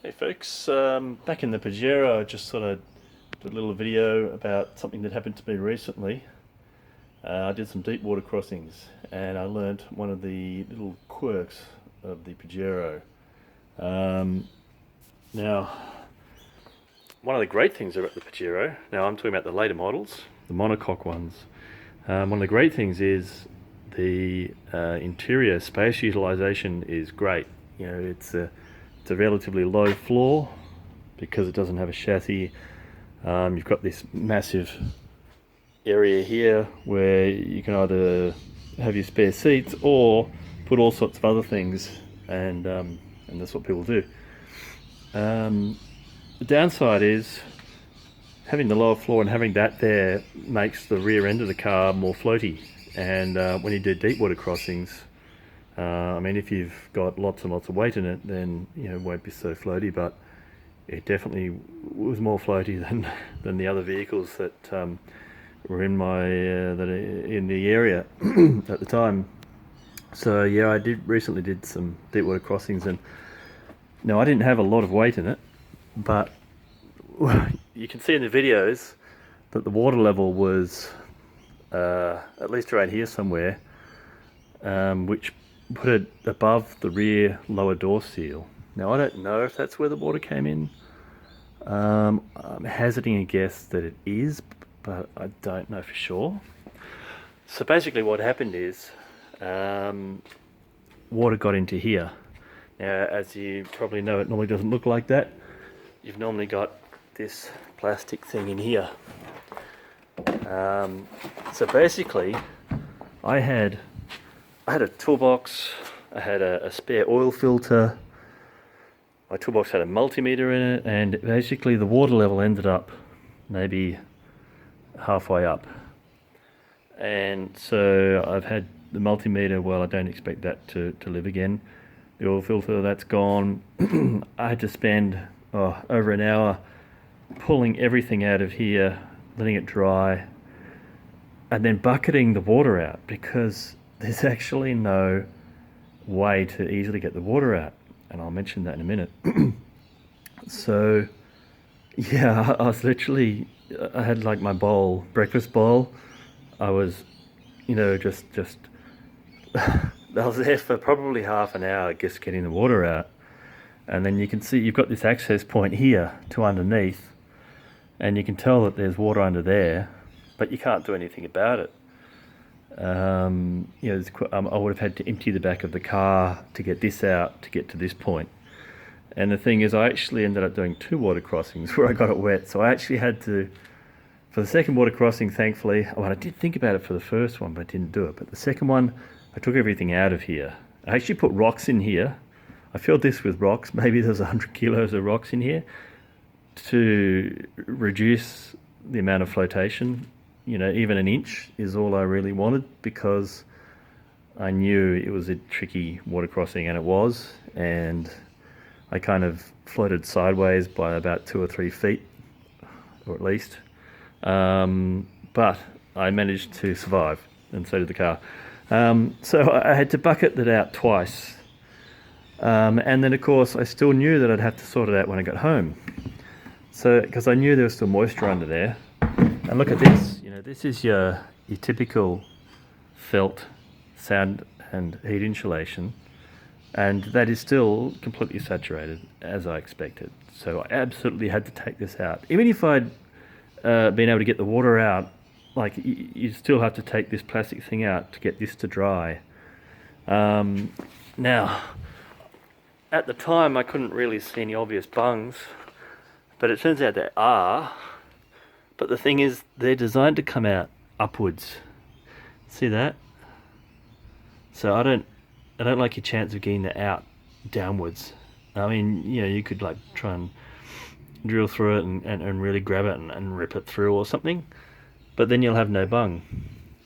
Hey folks, back in the Pajero, I just sort of did a little video about something that happened to me recently. I did some deep water crossings and I learned one of the little quirks of the Pajero. Um, Now, one of the great things about the Pajero, now I'm talking about the later models, the monocoque ones. One of the great things is the interior space utilization is great. You know, it's a relatively low floor because it doesn't have a chassis. You've got this massive area here where you can either have your spare seats or put all sorts of other things, and that's what people do. The downside is having the lower floor and having that there makes the rear end of the car more floaty. And when you do deep water crossings, I mean, if you've got lots and lots of weight in it, then it won't be so floaty. But it definitely was more floaty than the other vehicles that were in my that are in the area at the time. So yeah, I recently did some deep water crossings, and no, I didn't have a lot of weight in it, but you can see in the videos that the water level was at least around here somewhere, which put it above the rear lower door seal. Now I don't know if that's where the water came in. I'm hazarding a guess that it is, but I don't know for sure. So basically what happened is water got into here. Now, as you probably know, it normally doesn't look like that. You've normally got this plastic thing in here. So basically, I had a toolbox, I had a spare oil filter, my toolbox had a multimeter in it, and basically the water level ended up maybe halfway up. And so I've had the multimeter, well, I don't expect that to live again. The oil filter, that's gone. I had to spend over an hour pulling everything out of here, letting it dry, and then bucketing the water out because there's actually no way to easily get the water out. And I'll mention that in a minute. So, yeah, I was literally, I had like my bowl, breakfast bowl. I was, just I was there for probably half an hour just getting the water out. And then you can see you've got this access point here to underneath, and you can tell that there's water under there, but you can't do anything about it. I would have had to empty the back of the car to get this out to get to this point. And the thing is, I actually ended up doing 2 water crossings where I got it wet. So I actually had to, for the second water crossing, thankfully, I did think about it for the first one, but I didn't do it. But the second one, I took everything out of here. I actually put rocks in here. I filled this with rocks. Maybe there's 100 kilos of rocks in here to reduce the amount of flotation. Even an inch is all I really wanted because I knew it was a tricky water crossing, and it was. And I kind of floated sideways by about 2 or 3 feet, or at least. But I managed to survive, and so did the car. So I had to bucket that out twice. And then, of course, I still knew that I'd have to sort it out when I got home. So, because I knew there was still moisture under there. And look at this. This is your typical felt sound and heat insulation. And that is still completely saturated, as I expected. So I absolutely had to take this out. Even if I'd been able to get the water out, like you still have to take this plastic thing out to get this to dry. Now, at the time I couldn't really see any obvious bungs, but it turns out there are. But the thing is, they're designed to come out upwards. See that? So I don't like your chance of getting that out downwards. I mean, you could like try and drill through it and really grab it and rip it through or something, but then you'll have no bung.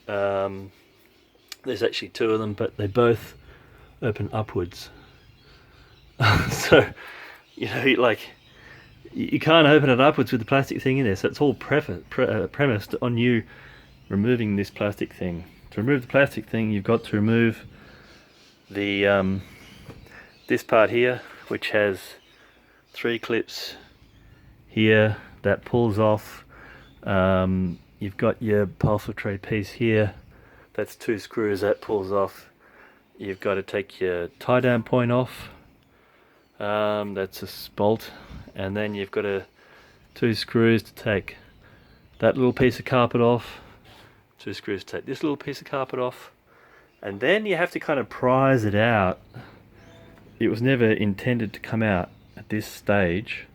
There's actually 2 of them, but they both open upwards. So, you can't open it upwards with the plastic thing in there, so it's all premised on you removing this plastic thing. To remove the plastic thing, you've got to remove the this part here, which has 3 clips here that pulls off. You've got your pole tray piece here. That's 2 screws that pulls off. You've got to take your tie down point off. That's a bolt, and then you've got 2 screws to take that little piece of carpet off. 2 screws to take this little piece of carpet off, and then you have to kind of prise it out. It was never intended to come out at this stage.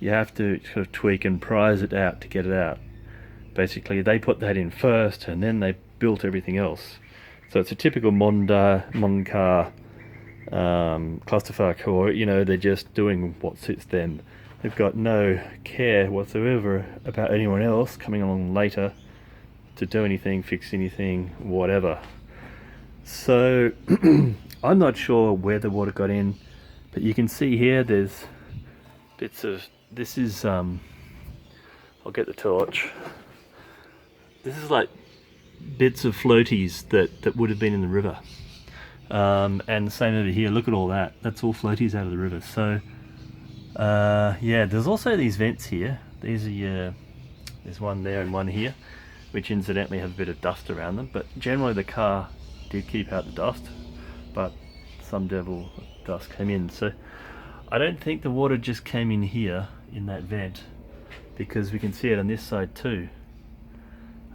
You have to sort of tweak and prise it out to get it out. Basically, they put that in first, and then they built everything else. So it's a typical modern car clusterfuck, or they're just doing what suits them. They've got no care whatsoever about anyone else coming along later to do anything, fix anything, whatever. So I'm not sure where the water got in, but you can see here there's bits of, this is I'll get the torch. This is like bits of floaties that would have been in the river. And the same over here, look at all that. That's all floaties out of the river. So yeah, there's also these vents here. These are there's one there and one here, which incidentally have a bit of dust around them, but generally the car did keep out the dust, but some devil dust came in. So I don't think the water just came in here in that vent, because we can see it on this side too.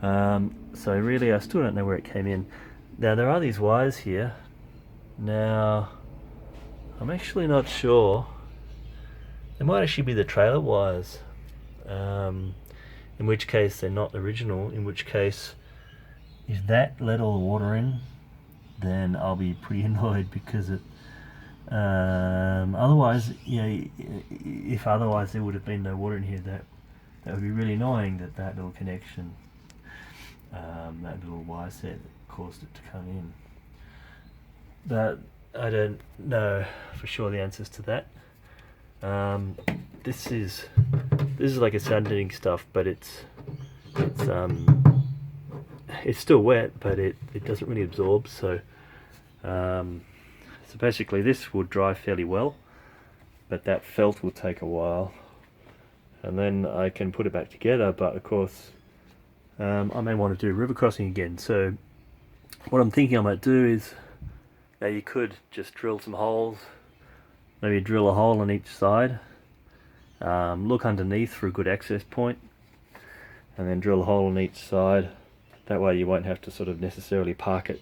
So really I still don't know where it came in. Now there are these wires here. Now I'm actually not sure. They might actually be the trailer wires, in which case they're not original, in which case if that let all the water in, then I'll be pretty annoyed, because it otherwise, if otherwise there would have been no water in here, that would be really annoying, that little connection, that little wire set caused it to come in. But I don't know for sure the answers to that. This is like a sounding stuff, but it's still wet, but it doesn't really absorb. So so basically this will dry fairly well, but that felt will take a while, and then I can put it back together. But of course I may want to do river crossing again. So what I'm thinking I might do is, now you could just drill some holes, maybe drill a hole on each side, look underneath for a good access point, and then drill a hole on each side. That way you won't have to sort of necessarily park it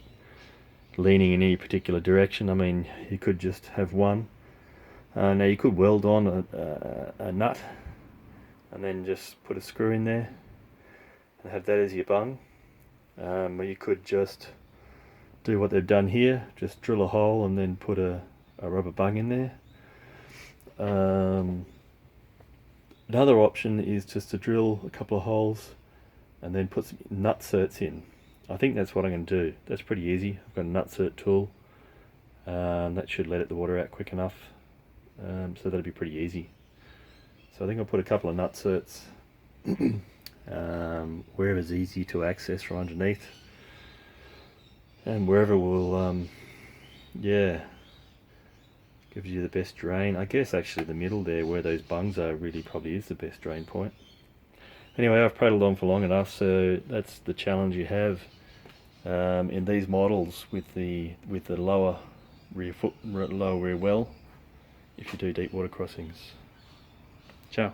leaning in any particular direction. I mean, you could just have one. Now you could weld on a nut and then just put a screw in there and have that as your bung. Or you could just do what they've done here, just drill a hole and then put a rubber bung in there. Another option is just to drill a couple of holes and then put some nutserts in. I think that's what I'm going to do. That's pretty easy. I've got a nutsert tool. That should let the water out quick enough. So that'll be pretty easy. So I think I'll put a couple of nutserts wherever's easy to access from underneath, and wherever will yeah, gives you the best drain. I guess actually the middle there where those bungs are really probably is the best drain point. Anyway, I've prattled on for long enough, so that's the challenge you have in these models with the lower rear well if you do deep water crossings. Ciao.